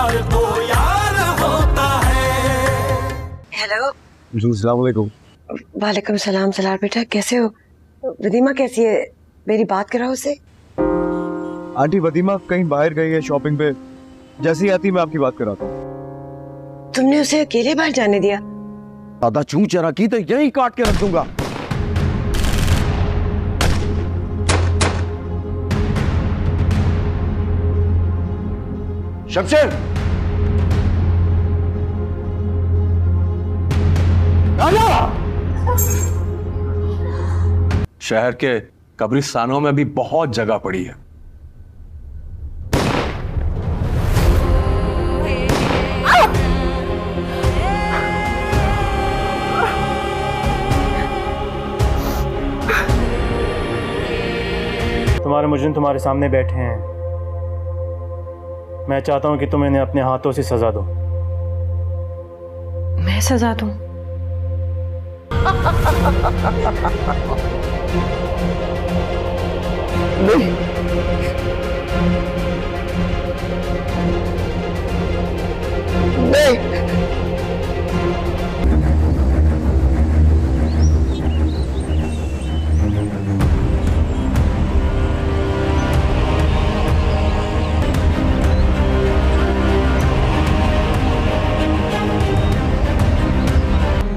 यार तो यार होता है। हेलो। जी अस्सलाम वालेकुम। वालेकुम सलाम। सलार बेटा कैसे हो? वदीमा कैसी है? मेरी बात कराओ उससे। आंटी वदीमा कहीं बाहर गई है शॉपिंग पे, जैसे ही आती मैं आपकी बात कराता हूँ। तुमने उसे अकेले बाहर जाने दिया? दादा चूं चरा की तो यहीं काट के रख दूंगा। शमशेर शहर के कब्रिस्तानों में भी बहुत जगह पड़ी है। तुम्हारे मुजरिम तुम्हारे सामने बैठे हैं। मैं चाहता हूं कि तुम इन्हें अपने हाथों से सजा दो। मैं सजा दूं? नहीं नहीं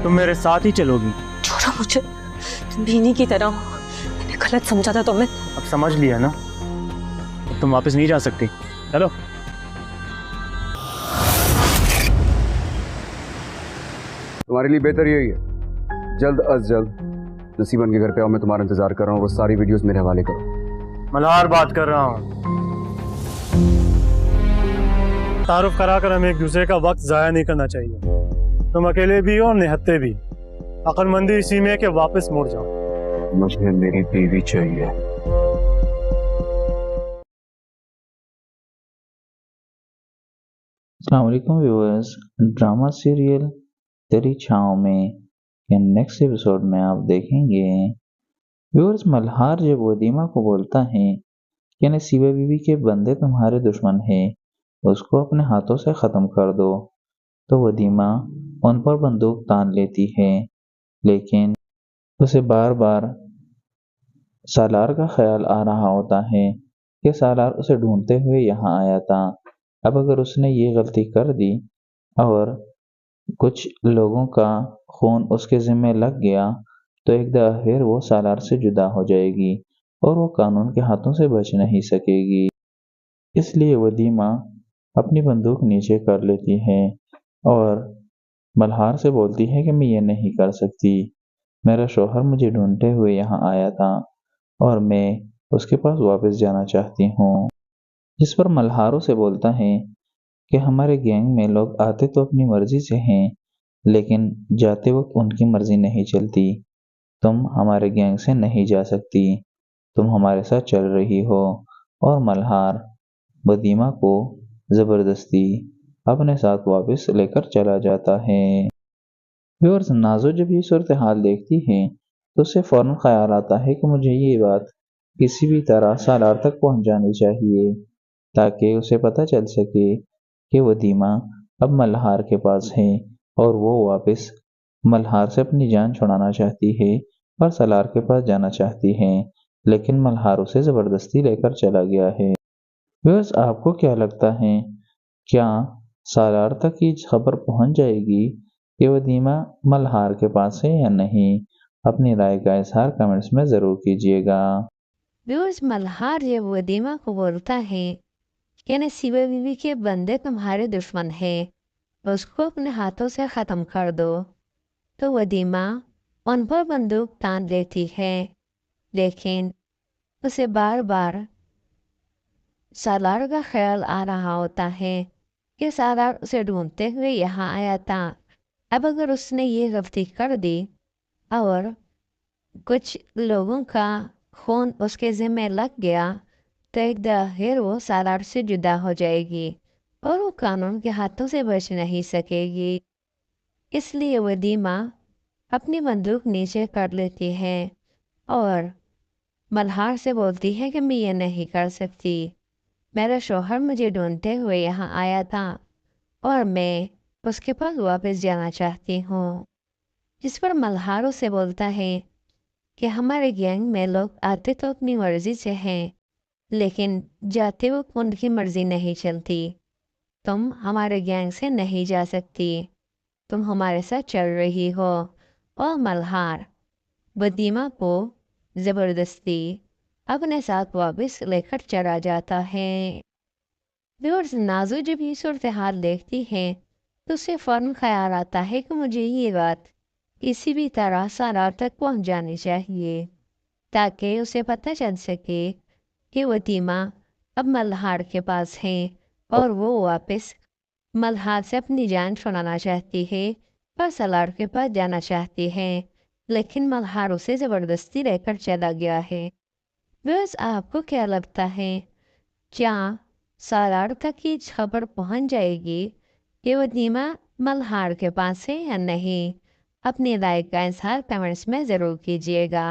तुम मेरे साथ ही चलोगी? छोड़ो मुझे, तुम बीनी की तरह हो। मैंने गलत समझा था तुम्हें। अब समझ लिया ना, अब तुम वापस नहीं जा सकती। चलो। तुम्हारे लिए बेहतर यही है, जल्द अज जल्द नसीबन के घर पे आओ। मैं तुम्हारा इंतजार कर रहा हूँ। वो सारी वीडियोस मेरे हवाले करो। मल्हार बात कर रहा हूँ। तारुफ कराकर हमें एक दूसरे का वक्त जाया नहीं करना चाहिए। तुम अकेले भी हो और निहत्ते भी। अक्लमंदी इसी में कि वापस मुड़ जाओ। मुझे मेरी बीवी चाहिए। अस्सलाम वालेकुम व्यूअर्स। ड्रामा सीरियल तेरी छाँव में के नेक्स्ट एपिसोड में आप देखेंगे व्यूअर्स, मल्हार जब वदीमा को बोलता है कि नसीबा बीवी के बंदे तुम्हारे दुश्मन हैं, उसको अपने हाथों से ख़त्म कर दो, तो वदीमा उन पर बंदूक तान लेती है। लेकिन उसे बार बार सालार का ख्याल आ रहा होता है कि सालार उसे ढूंढते हुए यहाँ आया था। अब अगर उसने ये गलती कर दी और कुछ लोगों का खून उसके ज़िम्मे लग गया तो एक दफ़ा फिर वो सालार से जुदा हो जाएगी और वो कानून के हाथों से बच नहीं सकेगी। इसलिए वदीमा अपनी बंदूक नीचे कर लेती है और मल्हार से बोलती है कि मैं ये नहीं कर सकती। मेरा शौहर मुझे ढूंढते हुए यहाँ आया था और मैं उसके पास वापस जाना चाहती हूँ। जिस पर मल्हार उसे बोलता है कि हमारे गैंग में लोग आते तो अपनी मर्जी से हैं, लेकिन जाते वक्त उनकी मर्जी नहीं चलती। तुम हमारे गैंग से नहीं जा सकती, तुम हमारे साथ चल रही हो। और मल्हार वदीमा को ज़बरदस्ती अपने साथ वापस लेकर चला जाता है। व्यूअर्स, नाज़ो जब ये सूरत हाल देखती है तो उसे फ़ौरन ख्याल आता है कि मुझे ये बात किसी भी तरह सालार तक पहुंचानी चाहिए ताकि उसे पता चल सके कि वदीमा अब मल्हार के पास है और वो वापस मल्हार से अपनी जान छुड़ाना चाहती है और सालार के पास जाना चाहती है, लेकिन मल्हार उसे ज़बरदस्ती लेकर चला गया है। व्यूअर्स, आपको क्या लगता है, क्या सालार तक ये खबर पहुंच जाएगी कि वदीमा मल्हार के पास है या नहीं? अपनी राय का इजहार कमेंट्स में ज़रूर कीजिएगा। व्यूअर्स, मल्हार जब वदीमा को बोलता है कि नसीबा बीवी के बंदे तुम्हारे दुश्मन है, उसको अपने हाथों से ख़त्म कर दो, तो वदीमा उन पर बंदूक तान लेती है। लेकिन उसे बार बार सालार का ख्याल आ रहा होता है कि सालार उसे ढूंढते हुए यहाँ आया था। अब अगर उसने ये गलती कर दी और कुछ लोगों का खून उसके ज़िम्मे लग गया तो एक फिर वो सालार से जुदा हो जाएगी और वो कानून के हाथों से बच नहीं सकेगी। इसलिए वदीमा अपनी बंदूक नीचे कर लेती है और मल्हार से बोलती है कि मैं ये नहीं कर सकती। मेरा शौहर मुझे ढूंढते हुए यहाँ आया था और मैं उसके पास वापस जाना चाहती हूँ। जिस पर मल्हार उसे बोलता है कि हमारे गैंग में लोग आते तो अपनी मर्जी से हैं, लेकिन जाते वक्त उनकी मर्जी नहीं चलती। तुम हमारे गैंग से नहीं जा सकती, तुम हमारे साथ चल रही हो। और मल्हार वदीमा को ज़बरदस्ती अपने साथ वापस लेकर चला जाता है। व्यूअर्स, नाज़ो जब ये सूरत हाल देखती है तो उसे फ़ौरन ख्याल आता है कि मुझे ये बात किसी भी तरह सारार तक पहुंच जानी चाहिए, ताकि उसे पता चल सके कि वदीमा अब मल्हार के पास है और वो वापस मल्हार से अपनी जान छुड़ाना चाहती है और सालार के पास जाना चाहती है, लेकिन मल्हार उसे ज़बरदस्ती लेकर चला गया है। बस आपको क्या लगता है, क्या सालार तक ये खबर पहुंच जाएगी कि वदीमा मल्हार के पास है या नहीं? अपनी राय का इजहार कमेंट्स में ज़रूर कीजिएगा।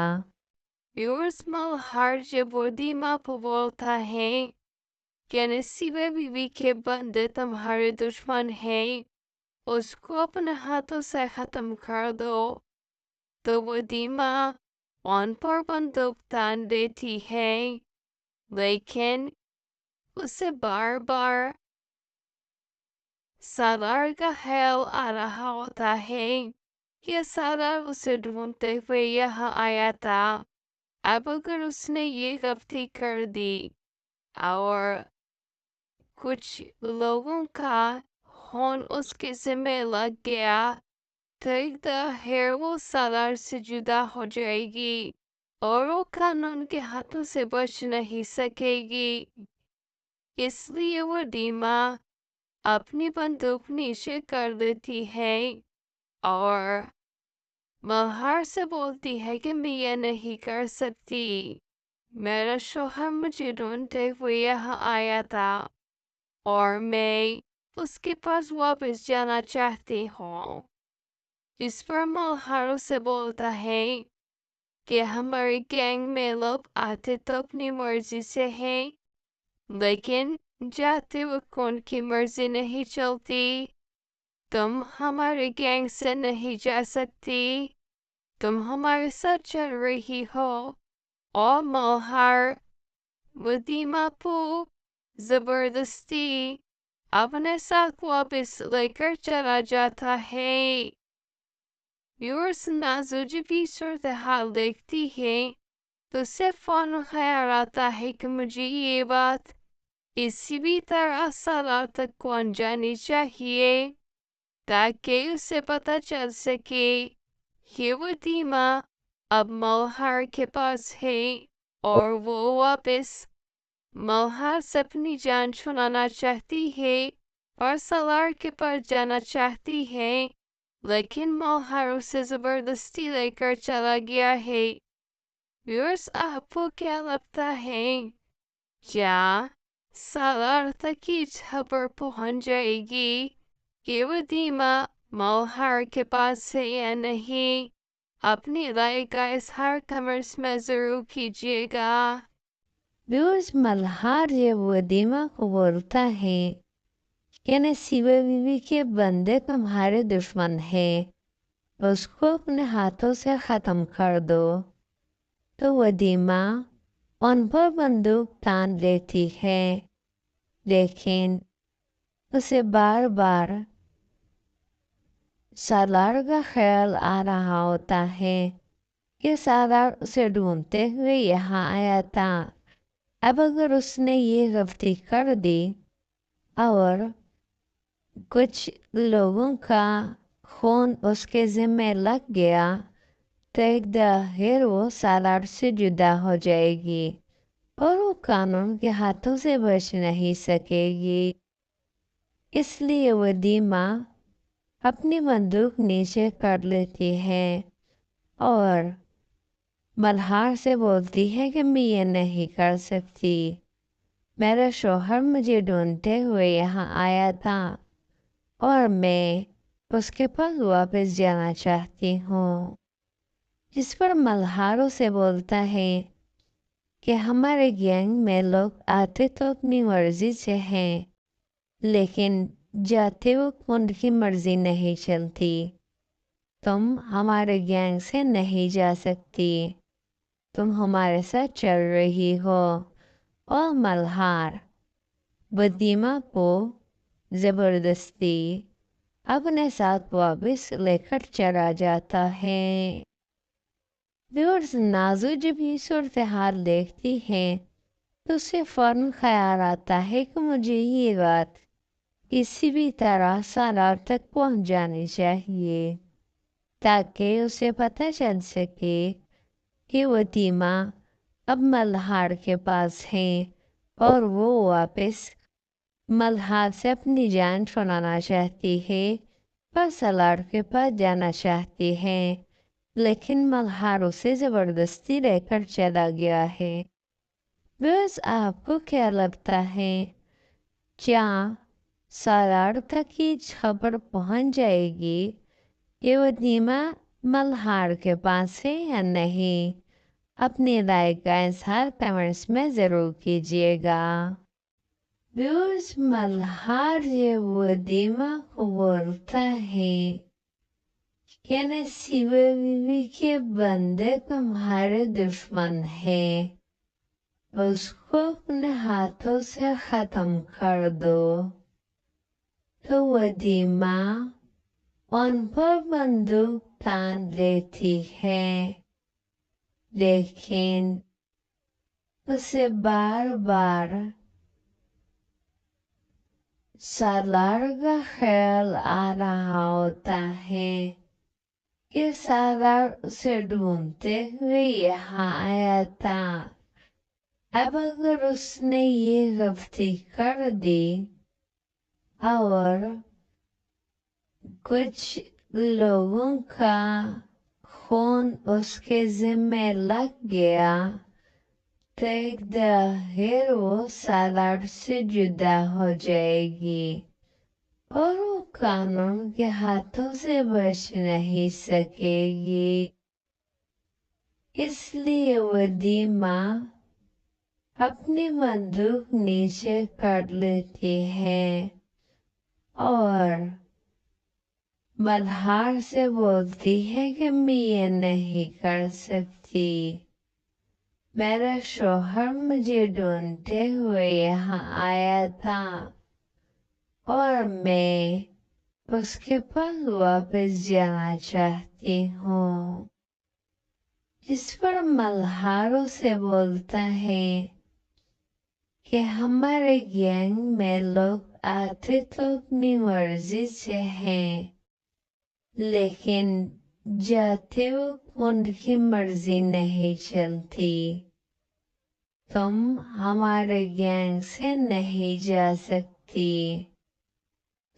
व्यूअर्स, मल्हार जब वदीमा को बोलता है कि नसीबे बीवी के बंदे तुम्हारे दुश्मन हैं, उसको अपने हाथों से खत्म कर दो, तो वदीमा उन पर बंदूक तान देती है, लेकिन उसे बार बार सालार का ख्याल आ रहा होता है कि सालार उसे ढूंढते हुए यहाँ आया था। अब अगर उसने ये गलती कर दी और कुछ लोगों का खून उसके ज़िम्मे लग गया, तो एक दफे वो सालार से जुदा हो जाएगी और वो कानून के हाथों से बच नहीं सकेगी। इसलिए वो वदीमा अपनी बंदूक नीचे कर देती है और मल्हार से बोलती है कि मैं ये नहीं कर सकती, मेरा शौहर मुझे ढूंढते हुए यहाँ आया था और मैं उसके पास वापस जाना चाहती हूँ। इस पर मल्हार उसे बोलता है कि हमारे गैंग में लोग आते तो अपनी मर्जी से हैं, लेकिन जाते वक्त उनकी मर्जी नहीं चलती। तुम हमारे गैंग से नहीं जा सकती, तुम हमारे साथ चल रही हो। और मल्हार वदीमा को जबरदस्ती अपने साथ वापस लेकर चला जाता है। व्यूअर्स, नाज़ो जब ये सूरत हाल देखती है तो उसे फौरन ख्याल आता है कि मुझे ये बात किसी भी तरह सालार तक पहुंच जानी चाहिए, ताकि उसे पता चल सके कि वदीमा अब मल्हार के पास है और वो वापस मल्हार से अपनी जान छुड़ाना चाहती है और सालार के पास जाना चाहती है, लेकिन मल्हार उसे ज़बरदस्ती लेकर चला गया है। व्यूअर्स, आपको क्या लगता है, क्या सालार तक ये खबर पहुंच जाएगी कि वदीमा मल्हार के पास है या नहीं? अपनी राय का इजहार कमेंट्स में ज़रूर कीजिएगा। व्यूअर्स, मल्हार जब वदीमा को बोलता है कि नसीबे बीवी के बंदे तुम्हारे दुश्मन हैं, उसको अपने हाथों से ख़त्म कर दो, तो वदीमा उन पर बंदूक तान लेती है, लेकिन उसे बार बार सालार का ख्याल आ रहा होता है कि सालार उसे ढूंढते हुए यहाँ आया था। अब अगर उसने ये गलती कर दी और कुछ लोगों का खून उसके ज़िम्मे लग गया, तो एक दफे वो सालार से जुदा हो जाएगी और वो कानून के हाथों से बच नहीं सकेगी। इसलिए वदीमा अपनी बंदूक नीचे कर लेती है और मल्हार से बोलती है कि मैं ये नहीं कर सकती, मेरा शौहर मुझे ढूंढते हुए यहाँ आया था और मैं उसके पास वापस जाना चाहती हूँ। जिस पर मल्हार उसे बोलता है कि हमारे गैंग में लोग आते तो अपनी मर्जी से हैं, लेकिन जाते वक्त उनकी मर्जी नहीं चलती। तुम हमारे गैंग से नहीं जा सकती। तुम हमारे साथ चल रही हो। और मल्हार वदीमा को जबरदस्ती अपने साथ वापस लेकर चला जाता है। व्यूअर्स, नाजू जब ये सूरत हाल देखती है तो उसे फौरन ख्याल आता है कि मुझे ये बात किसी भी तरह सालार तक पहुंच जानी चाहिए ताकि उसे पता चल सके कि वतीमा अब मल्हार के पास है और वो वापस मल्हार से अपनी जान छुड़ाना चाहती है, पर सालार के पास जाना चाहती है, लेकिन मल्हार उसे जबरदस्ती लेकर चला गया है। बस आपको क्या लगता है, क्या सालार तक ये खबर पहुंच जाएगी कि वतीमा मल्हार के पास है या नहीं? अपनी राय का इजहार कमेंट्स में ज़रूर कीजिएगा। व्यूअर्स, मल्हार ये वदीमा को बोलता है कि नसीबे बीवी के बंदे तुम्हारे दुश्मन है, उसको अपने हाथों से ख़त्म कर दो। तो वदीमा उन पर बंदूक तान लेती है, लेकिन उसे बार बार सालार का ख्याल आ रहा होता है कि सालार उसे ढूंढते हुए यहाँ आया था। अब अगर उसने ये गलती कर दी और कुछ लोगों का खून उसके ज़िम्मे लग गया तो एक दाहिर वो सालार से जुदा हो जाएगी और वो कानून के हाथों से बच नहीं सकेगी। इसलिए वदीमा अपनी बंदूक नीचे कर लेती है और मल्हार से बोलती है कि मैं ये नहीं कर सकती। मेरा शौहर मुझे ढूंढते हुए यहाँ आया था और मैं उसके पास वापस जाना चाहती हूँ। इस पर मल्हार उसे बोलता है कि हमारे गैंग में लोग आते तो अपनी मर्जी से हैं, लेकिन जाते वक्त उनकी मर्जी नहीं चलती। तुम हमारे गैंग से नहीं जा सकती।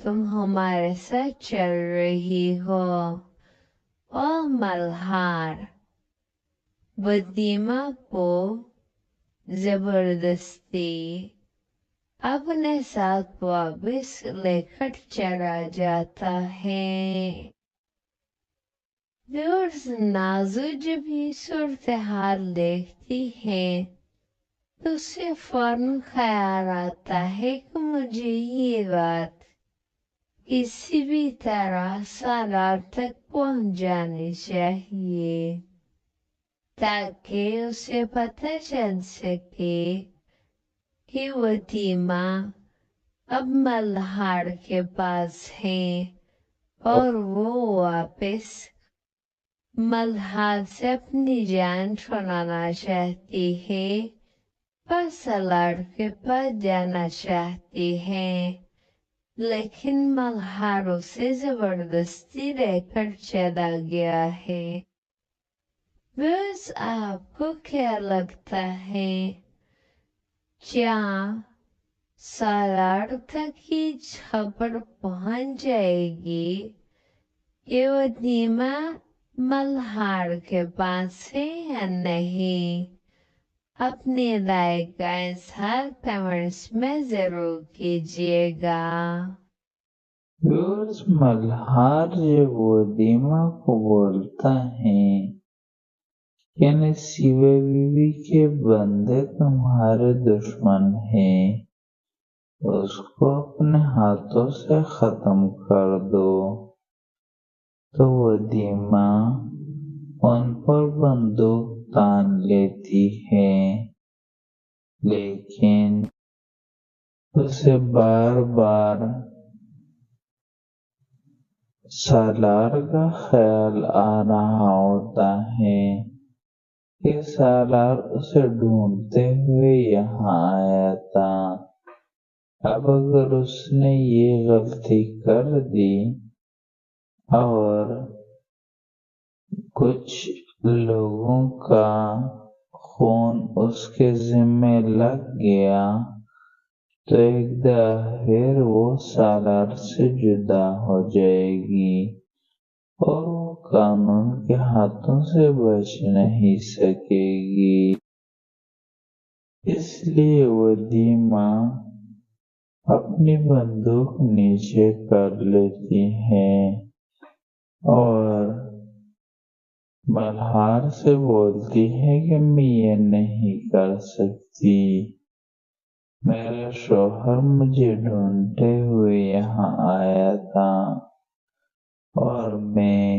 तुम हमारे साथ चल रही हो। और मल्हार वदीमा को जबरदस्ती अपने साथ वापस लेकर चला जाता है। व्यूअर्स, नाजू जब ये सूरत हाल देखती है तो उसे फौरन ख्याल आता है कि मुझे ये बात किसी भी तरह सालार तक पहुंच जानी चाहिए ताकि उसे पता चल सके कि वतीमा अब मल्हार के पास है और वो वापस मल्हार से अपनी जान छुड़ाना चाहती है, पर सालार के पास जाना चाहती है, लेकिन मल्हार उसे जबरदस्ती लेकर चला गया है। बस आपको क्या लगता है, क्या सालार तक की खबर पहुंच जाएगी कि वदीमा मल्हार के पास है या नहीं? अपनी राय का इजहार कमेंट्स में जरूर कीजिएगा। व्यूअर्स, मल्हार जब वदीमा को बोलता है कि नसीबे बीवी के बंदे तुम्हारे दुश्मन हैं, उसको अपने हाथों से खत्म कर दो। तो वदीमा उन पर बंदूक तान लेती है, लेकिन उसे बार बार सालार का ख्याल आ रहा होता है कि सालार उसे ढूंढते हुए यहाँ आया था। अब अगर उसने ये गलती कर दी और कुछ लोगों का खून उसके जिम्मे लग गया तो एक फिर वो सालार से जुदा हो जाएगी और वो कानून के हाथों से बच नहीं सकेगी। इसलिए वदीमा अपनी बंदूक नीचे कर लेती है और मल्हार से बोलती है कि मैं ये नहीं कर सकती। मेरा शौहर मुझे ढूंढते हुए यहाँ आया था और मैं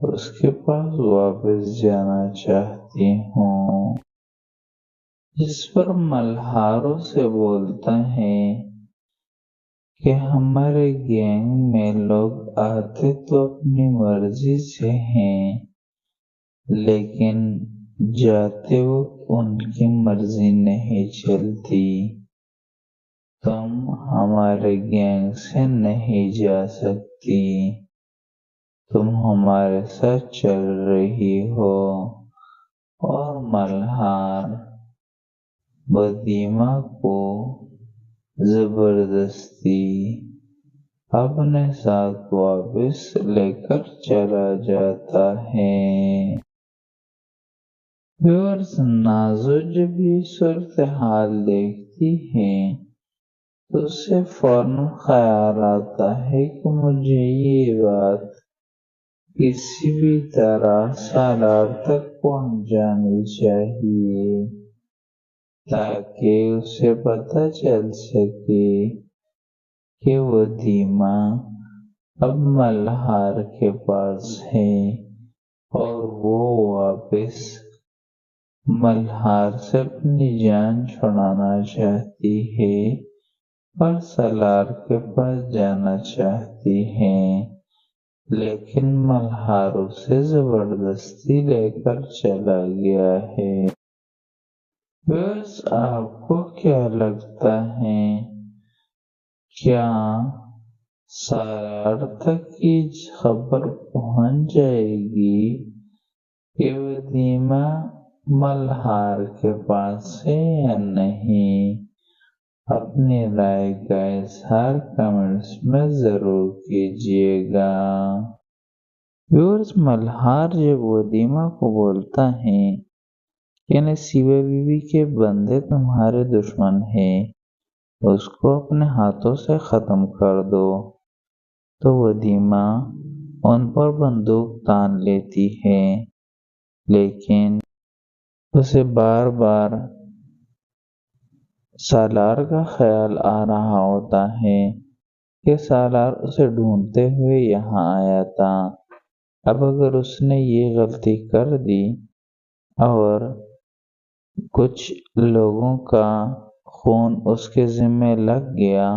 उसके पास वापस जाना चाहती हूँ। जिस पर मल्हारों से बोलता है कि हमारे गैंग में लोग आते तो अपनी मर्जी से हैं, लेकिन जाते वक्त उनकी मर्जी नहीं चलती। तुम हमारे गैंग से नहीं जा सकती, तुम हमारे साथ चल रही हो। और मल्हार वदीमा को जबरदस्ती अपने साथ वापस लेकर चला जाता है। व्यूअर्स, नाज़ो जब ये सूरत हाल देखती है तो उसे फौरन ख्याल आता है कि मुझे ये बात किसी भी तरह सालार तक पहुंच जानी चाहिए ताकि उसे पता चल सके कि वदीमा अब मल्हार के पास है और वो वापस मल्हार से अपनी जान छुड़ाना चाहती है और सालार के पास जाना चाहती है, लेकिन मल्हार उसे जबरदस्ती लेकर चला गया है। बस आपको क्या लगता है, क्या सालार तक की खबर पहुंच जाएगी कि वदीमा मल्हार के पास है या नहीं? अपनी राय का इजहार कमेंट्स में जरूर कीजिएगा। व्यूअर्स, मल्हार जब वदीमा को बोलता है कि नसीबा बीवी के बंदे तुम्हारे दुश्मन हैं, उसको अपने हाथों से खत्म कर दो, तो वदीमा उन पर बंदूक तान लेती है, लेकिन उसे बार बार सालार का ख्याल आ रहा होता है कि सालार उसे ढूंढते हुए यहाँ आया था। अब अगर उसने ये गलती कर दी और कुछ लोगों का खून उसके जिम्मे लग गया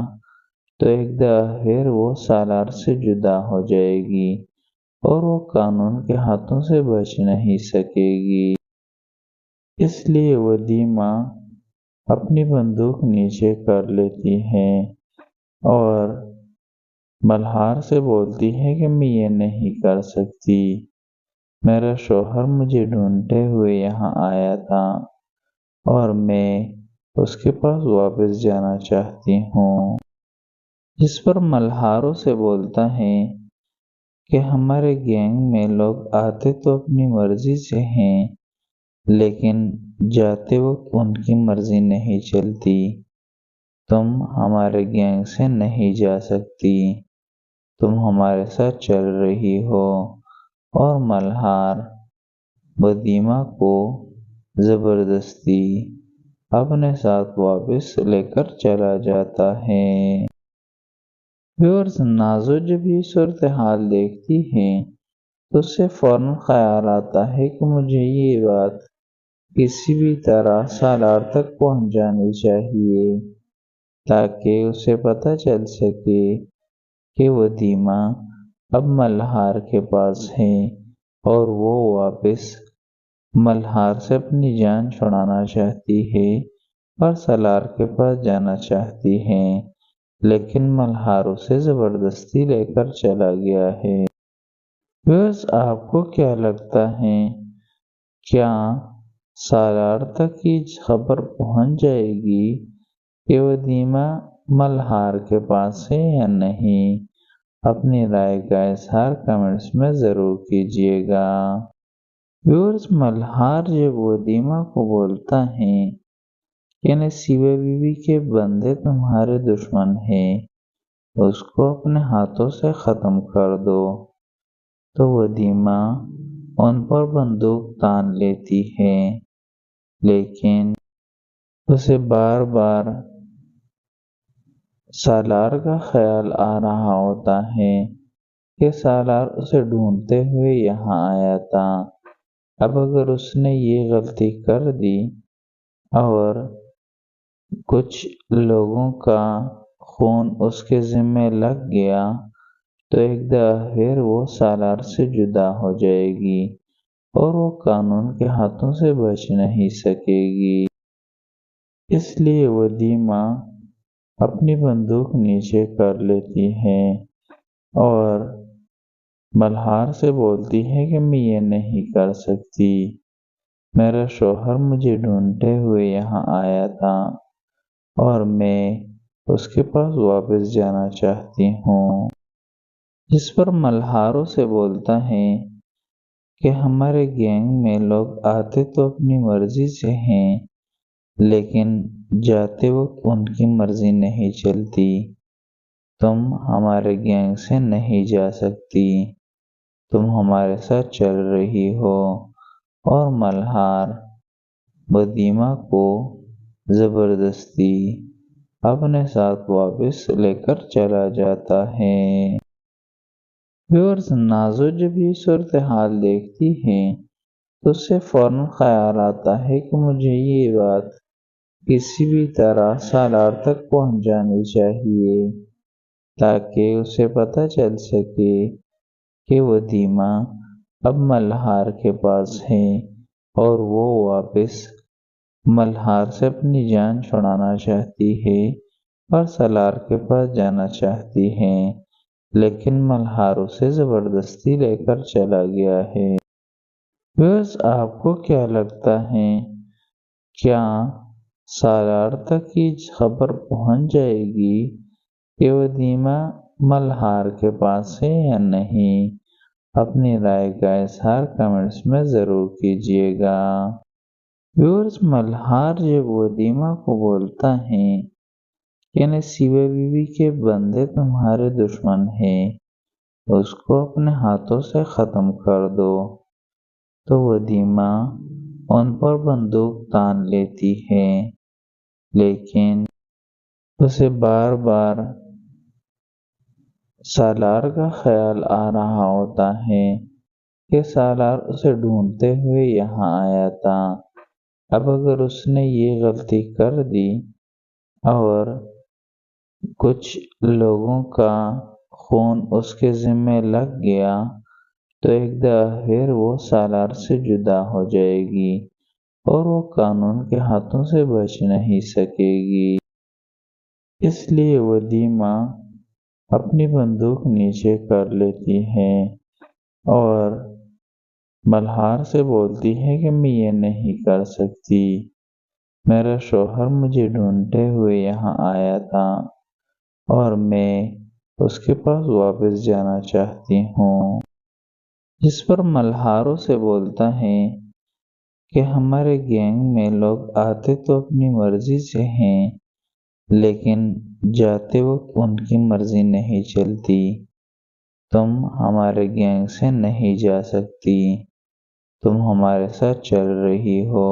तो एक दफा फिर वो सालार से जुदा हो जाएगी और वो कानून के हाथों से बच नहीं सकेगी। इसलिए वदीमा अपनी बंदूक नीचे कर लेती है और मल्हार से बोलती है कि मैं ये नहीं कर सकती। मेरा शौहर मुझे ढूंढते हुए यहाँ आया था और मैं उसके पास वापस जाना चाहती हूँ। जिस पर मल्हारों से बोलता है कि हमारे गैंग में लोग आते तो अपनी मर्जी से हैं, लेकिन जाते वक्त उनकी मर्जी नहीं चलती। तुम हमारे गैंग से नहीं जा सकती, तुम हमारे साथ चल रही हो। और मल्हार वदीमा को जबरदस्ती اپنے ساتھ واپس لے کر چلا جاتا ہے۔ ویورز، نازو جب یہ صورتحال دیکھتی ہے تو اسے فوراً خیال آتا ہے کہ مجھے یہ بات کسی بھی طرح سالار تک پہنچ جانی چاہیے تاکہ اسے پتہ چل سکے کہ ولیمہ اب ملہار کے پاس ہے اور وہ واپس ملہار سے اپنی جان چھڑانا چاہتی ہے اور سالار کے پاس جانا چاہتی ہے، لیکن ملہار اسے زبردستی لے کر چلا گیا ہے۔ ویورز، آپ کو کیا لگتا ہے، کیا سالار تک یہ خبر پہنچ جائے گی کہ ولیمہ ملہار کے پاس ہے یا نہیں؟ اپنی رائے کا اظہار کمنٹس میں ضرور کیجیے گا۔ ویورز، ملہار جب ولیمہ کو بولتا ہے کہ نصیبہ بی بی کے بندے تمہارے دشمن ہیں، اس کو اپنے ہاتھوں سے ختم کر دو، تو ولیمہ ان پر بندوق تان لیتی ہے، لیکن اسے بار بار سالار کا خیال آ رہا ہوتا ہے کہ سالار اسے ڈھونڈتے ہوئے یہاں آیا تھا۔ اب اگر اس نے یہ غلطی کر دی اور کچھ لوگوں کا خون اس کے ذمہ لگ گیا تو ایک دفعہ پھر وہ سالار سے جدا ہو جائے گی اور وہ قانون کے ہاتھوں سے بچ نہیں سکے گی۔ اس لیے ولیمہ اپنی بندوق نیچے کر لیتی ہے اور ملہار سے بولتی ہے کہ میں یہ نہیں کر سکتی، میرا شوہر مجھے ڈھونڈتے ہوئے یہاں آیا تھا اور میں اس کے پاس واپس جانا چاہتی ہوں۔ جس پر ملہار اسے بولتا ہے کہ ہمارے گینگ میں لوگ آتے تو اپنی مرضی سے ہیں، لیکن جاتے وقت ان کی مرضی نہیں چلتی، تم ہمارے گینگ سے نہیں جا سکتی، تم ہمارے ساتھ چل رہی ہو۔ اور ملہار ولیمہ کو زبردستی اپنے ساتھ واپس لے کر چلا جاتا ہے۔ ویورز، نازو جب یہ صورتحال دیکھتی ہے تو اسے فوراً خیال آتا ہے کہ مجھے یہ بات کسی بھی طرح سالار تک پہنچ جانی چاہیے تاکہ اسے پتہ چل سکے کہ ولیمہ اب ملہار کے پاس ہے اور وہ واپس ملہار سے اپنی جان چھڑانا چاہتی ہے اور سالار کے پاس جانا چاہتی ہے، لیکن ملہار اسے زبردستی لے کر چلا گیا ہے۔ ویورز، آپ کو کیا لگتا ہے، کیا سالار تک یہ خبر پہنچ جائے گی کہ ولیمہ ملہار کے پاس ہے یا نہیں؟ اپنی رائے کا اظہار کمنٹس میں ضرور کیجیے گا۔ ویورز، ملہار جب ولیمہ کو بولتا ہے کہ نصیبہ بی بی کے بندے تمہارے دشمن ہیں، اس کو اپنے ہاتھوں سے ختم کر دو، تو ولیمہ ان پر بندوق تان لیتی ہے، لیکن اسے بار بار سالار کا خیال آ رہا ہوتا ہے کہ سالار اسے ڈھونڈتے ہوئے یہاں آیا تھا۔ اب اگر اس نے یہ غلطی کر دی اور کچھ لوگوں کا خون اس کے ذمہ لگ گیا تو ایک دفعہ پھر وہ سالار سے جدا ہو جائے گی اور وہ قانون کے ہاتھوں سے بچ نہیں سکے گی۔ اس لیے ولیمہ اپنی بندوق نیچے کر لیتی ہے اور ملہار سے بولتی ہے کہ میں یہ نہیں کر سکتی، میرا شوہر مجھے ڈھونڈتے ہوئے یہاں آیا تھا اور میں اس کے پاس واپس جانا چاہتی ہوں۔ جس پر ملہار اسے بولتا ہے کہ ہمارے گینگ میں لوگ آتے تو اپنی مرضی سے ہیں، لیکن جاتے وقت ان کی مرضی نہیں چلتی، تم ہمارے گینگ سے نہیں جا سکتی، تم ہمارے ساتھ چل رہی ہو۔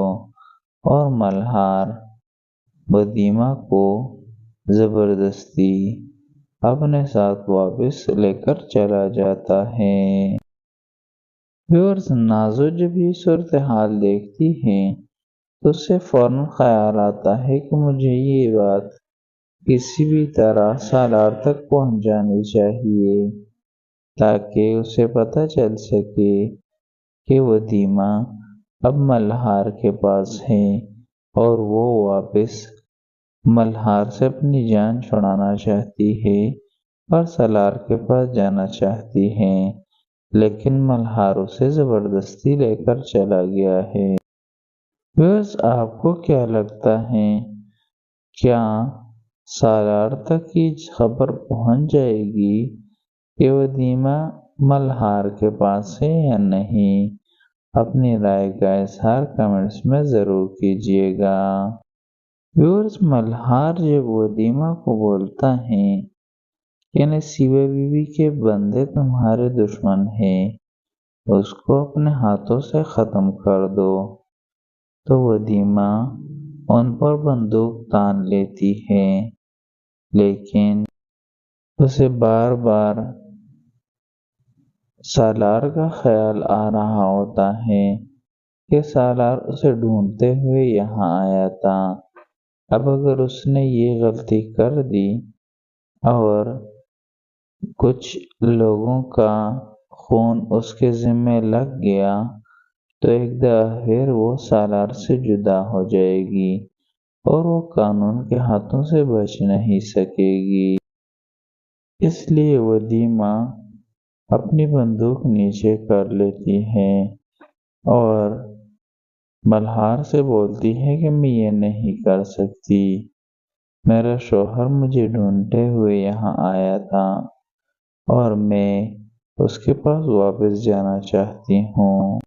اور ملہار वदीमा को जबरदस्ती अपने साथ वापस लेकर चला जाता है। व्यूअर्स, नाज़ो जब ये सूरत हाल देखती है तो उससे फौरन ख्याल आता है कि मुझे ये बात किसी भी तरह सालार तक पहुंच जानी चाहिए ताकि उसे पता चल सके कि वदीमा अब मल्हार के पास है और वो वापस मल्हार से अपनी जान छुड़ाना चाहती है और सालार के पास जाना चाहती है, लेकिन मल्हार उसे जबरदस्ती लेकर चला गया है। व्यूअर्स, आपको क्या लगता है, क्या सालार तक ये खबर पहुंच जाएगी कि वदीमा मल्हार के पास है या नहीं? अपनी राय का इजहार कमेंट्स में ज़रूर कीजिएगा। व्यूअर्स, मल्हार जब वदीमा को बोलता है कि नसीबा बीवी के बंदे तुम्हारे दुश्मन हैं, उसको अपने हाथों से ख़त्म कर दो, तो वदीमा उन पर बंदूक तान लेती है, लेकिन उसे बार बार सालार का ख्याल आ रहा होता है कि सालार उसे ढूंढते हुए यहाँ आया था। अब अगर उसने ये गलती कर दी और कुछ लोगों का खून उसके ज़िम्मे लग गया तो एक दफ़ा फिर वो सालार से जुदा हो जाएगी और वो कानून के हाथों से बच नहीं सकेगी। इसलिए वदीमा अपनी बंदूक नीचे कर लेती है और मल्हार से बोलती है कि मैं ये नहीं कर सकती, मेरा शौहर मुझे ढूंढते हुए यहाँ आया था और मैं उसके पास वापस जाना चाहती हूँ।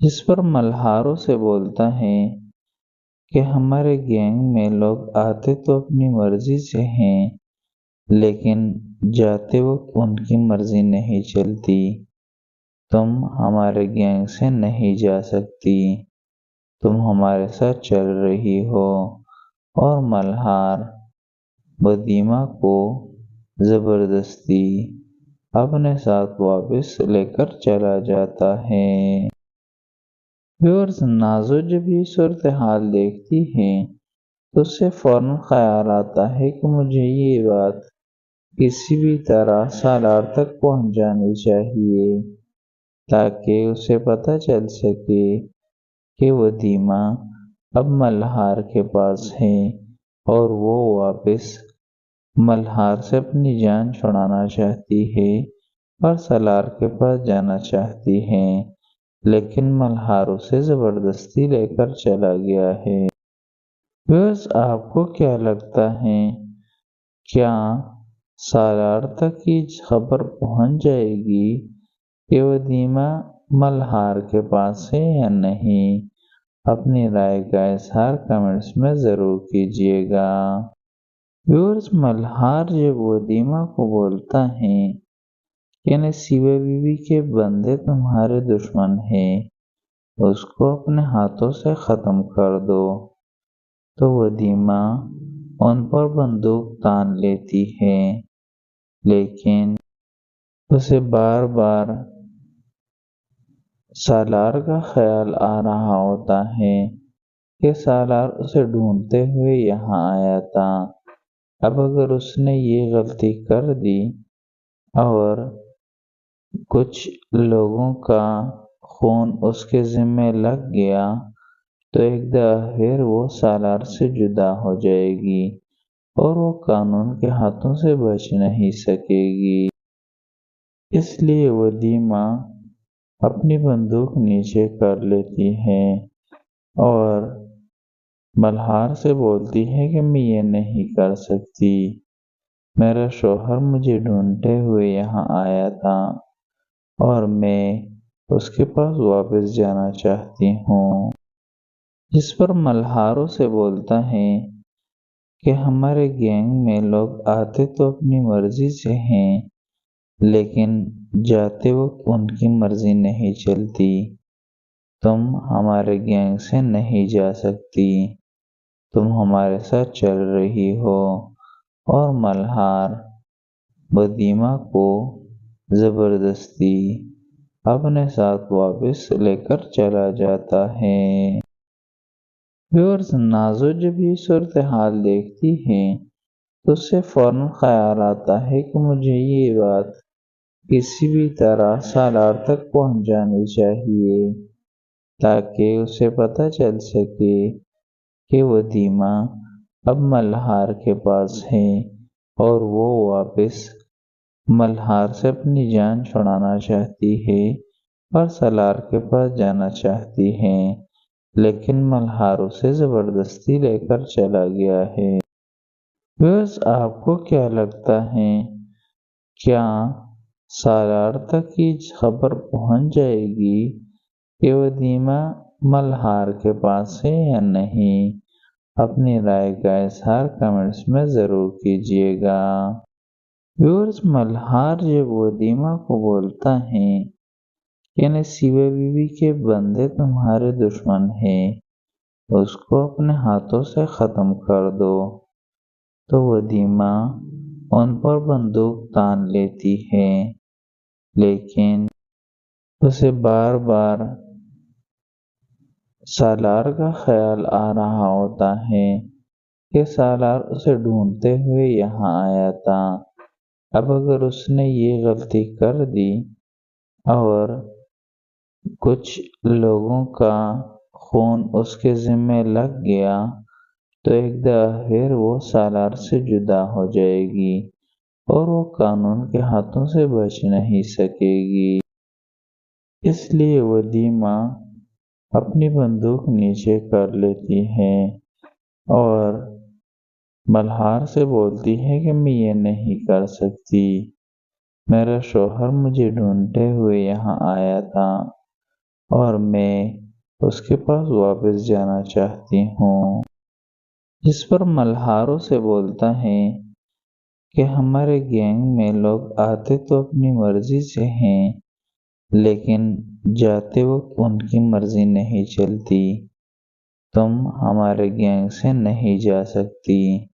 जिस पर मल्हार से बोलता है कि हमारे गैंग में लोग आते तो अपनी मर्जी से हैं, लेकिन जाते वक्त उनकी मर्जी नहीं चलती। तुम हमारे गैंग से नहीं जा सकती, तुम हमारे साथ चल रही हो। और मल्हार वदीमा को जबरदस्ती अपने साथ वापस लेकर चला जाता है। व्यूअर्स, नाज़ो जब ये सूरत हाल देखती है तो उससे फौरन ख्याल आता है कि मुझे ये बात किसी भी तरह सालार तक पहुंच जानी चाहिए ताकि उसे पता चल सके कि वदीमा अब मल्हार के पास है और वो वापस मल्हार से अपनी जान छुड़ाना चाहती है और सालार के पास जाना चाहती है, लेकिन मल्हार उसे जबरदस्ती लेकर चला गया है। व्यूअर्स, आपको क्या लगता है, क्या सालार तक ये खबर पहुंच जाएगी कि वदीमा मल्हार के पास है या नहीं? अपनी राय का इजहार कमेंट्स में ज़रूर कीजिएगा। व्यूअर्स, मल्हार जब वदीमा को बोलता है कि नसीबा बीवी के बंदे तुम्हारे दुश्मन हैं, उसको अपने हाथों से ख़त्म कर दो, तो वदीमा उन पर बंदूक तान लेती है, लेकिन उसे बार बार सालार का ख्याल आ रहा होता है कि सालार उसे ढूंढते हुए यहाँ आया था। अब अगर उसने ये गलती कर दी और कुछ लोगों का खून उसके ज़िम्मे लग गया तो एक दफ़ा फिर वो सालार से जुदा हो जाएगी और वो कानून के हाथों से बच नहीं सकेगी। इसलिए वदीमा अपनी बंदूक नीचे कर लेती है और मल्हार से बोलती है कि मैं ये नहीं कर सकती, मेरा शौहर मुझे ढूंढते हुए यहाँ आया था और मैं उसके पास वापस जाना चाहती हूँ। जिस पर मल्हार से बोलता है कि हमारे गैंग में लोग आते तो अपनी मर्जी से हैं, लेकिन जाते वक्त उनकी मर्जी नहीं चलती, तुम हमारे गैंग से नहीं जा सकती, तुम हमारे साथ चल रही हो। और मल्हार वदीमा को जबरदस्ती अपने साथ वापस लेकर चला जाता है। व्यूअर्स, नाज़ो जब ये सूरत हाल देखती है तो उससे फौरन ख्याल आता है कि मुझे ये बात किसी भी तरह सालार तक पहुंच जानी चाहिए ताकि उसे पता चल सके कि वदीमा अब मल्हार के पास है और वो वापस मल्हार से अपनी जान छुड़ाना चाहती है और सालार के पास जाना चाहती है, लेकिन मल्हार उसे जबरदस्ती लेकर चला गया है। व्यूअर्स, आपको क्या लगता है, क्या सालार तक ये खबर पहुंच जाएगी कि वदीमा मल्हार के पास है या नहीं? अपनी राय का इजहार कमेंट्स में ज़रूर कीजिएगा। व्यूअर्स, मल्हार जब वदीमा को बोलता है कि नसीबा बीवी के बंदे तुम्हारे दुश्मन हैं, उसको अपने हाथों से ख़त्म कर दो, तो वदीमा उन पर बंदूक तान लेती है, लेकिन उसे बार बार सालार का ख्याल आ रहा होता है कि सालार उसे ढूंढते हुए यहाँ आया था। अब अगर उसने ये गलती कर दी और कुछ लोगों का खून उसके ज़िम्मे लग गया तो एक दफ़ा फिर वो सालार से जुदा हो जाएगी और वो कानून के हाथों से बच नहीं सकेगी। इसलिए वदीमा अपनी बंदूक नीचे कर लेती है और मल्हार से बोलती है कि मैं ये नहीं कर सकती, मेरा शौहर मुझे ढूंढते हुए यहाँ आया था और मैं उसके पास वापस जाना चाहती हूँ। जिस पर मल्हार उसे बोलता है कि हमारे गैंग में लोग आते तो अपनी मर्जी से हैं, लेकिन जाते वक्त उनकी मर्जी नहीं चलती। तुम हमारे गैंग से नहीं जा सकती,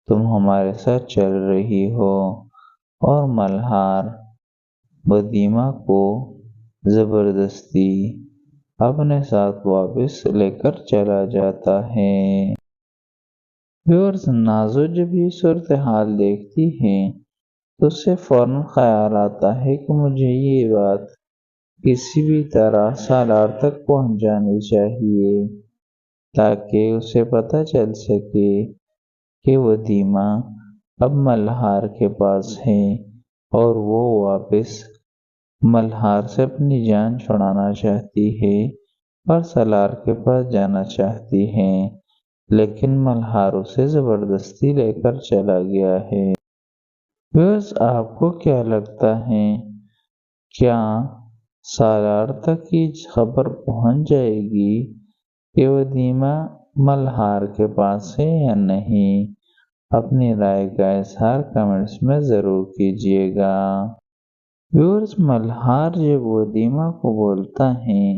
तुम हमारे साथ चल रही हो। और मल्हार वदीमा को जबरदस्ती अपने साथ वापस लेकर चला जाता है। व्यूअर्स, नाज़ो जब ये सूरत हाल देखती है तो उससे फौरन ख्याल आता है कि मुझे ये बात किसी भी तरह सालार तक पहुंच जानी चाहिए ताकि उसे पता चल सके कि वदीमा अब मल्हार के पास है और वो वापस मल्हार से अपनी जान छुड़ाना चाहती है और सालार के पास जाना चाहती है, लेकिन मल्हार उसे जबरदस्ती लेकर चला गया है। व्यूअर्स, आपको क्या लगता है, क्या सालार तक ये खबर पहुंच जाएगी कि वदीमा मल्हार के पास है या नहीं? अपनी राय का इजहार कमेंट्स में ज़रूर कीजिएगा। व्यूअर्स, मल्हार जब वदीमा को बोलता है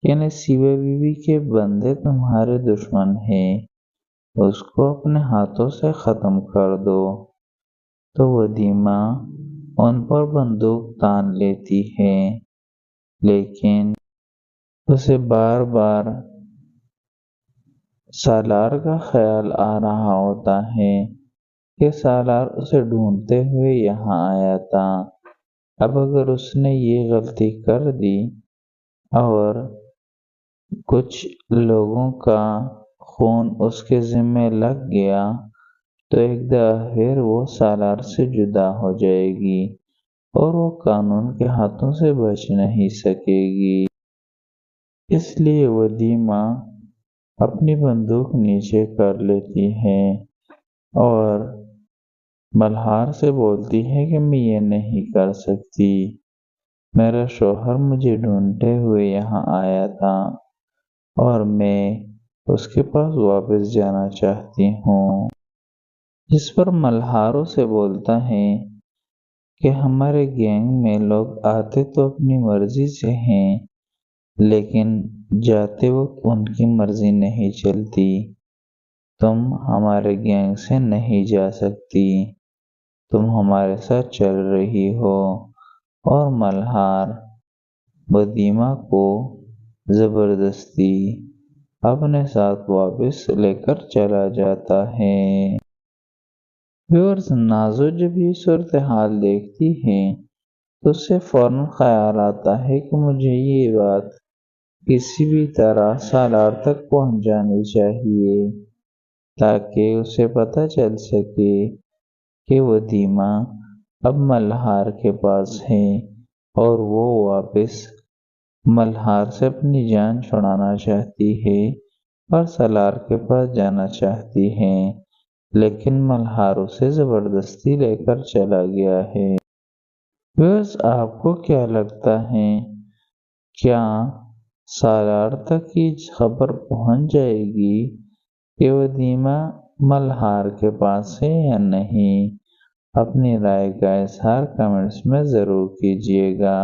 कि नसीबा बीवी के बंदे तुम्हारे दुश्मन हैं, उसको अपने हाथों से ख़त्म कर दो, तो वदीमा उन पर बंदूक तान लेती है, लेकिन उसे बार बार सालार का ख्याल आ रहा होता है कि सालार उसे ढूंढते हुए यहाँ आया था। अब अगर उसने ये गलती कर दी और कुछ लोगों का खून उसके ज़िम्मे लग गया तो एक दफ़ा फिर वो सालार से जुदा हो जाएगी और वो कानून के हाथों से बच नहीं सकेगी। इसलिए वदीमा अपनी बंदूक नीचे कर लेती है और मल्हार से बोलती है कि मैं ये नहीं कर सकती, मेरा शौहर मुझे ढूंढते हुए यहाँ आया था और मैं उसके पास वापस जाना चाहती हूँ। जिस पर मल्हार उसे बोलता है कि हमारे गैंग में लोग आते तो अपनी मर्जी से हैं, लेकिन जाते वक्त उनकी मर्जी नहीं चलती, तुम हमारे गैंग से नहीं जा सकती, तुम हमारे साथ चल रही हो। और मल्हार वदीमा को जबरदस्ती अपने साथ वापस लेकर चला जाता है। व्यूअर्स, नाज़ो जब ये सूरत हाल देखती है तो उससे फौरन ख्याल आता है कि मुझे ये बात किसी भी तरह सालार तक पहुंचानी चाहिए ताकि उसे पता चल सके कि वदीमा अब मल्हार के पास है और वो वापस मल्हार से अपनी जान छुड़ाना चाहती है और सालार के पास जाना चाहती है, लेकिन मल्हार उसे जबरदस्ती लेकर चला गया है। व्यूअर्स, आपको क्या लगता है, क्या सालार तक ये खबर पहुंच जाएगी कि वदीमा मल्हार के पास है या नहीं? अपनी राय का इजहार कमेंट्स में ज़रूर कीजिएगा।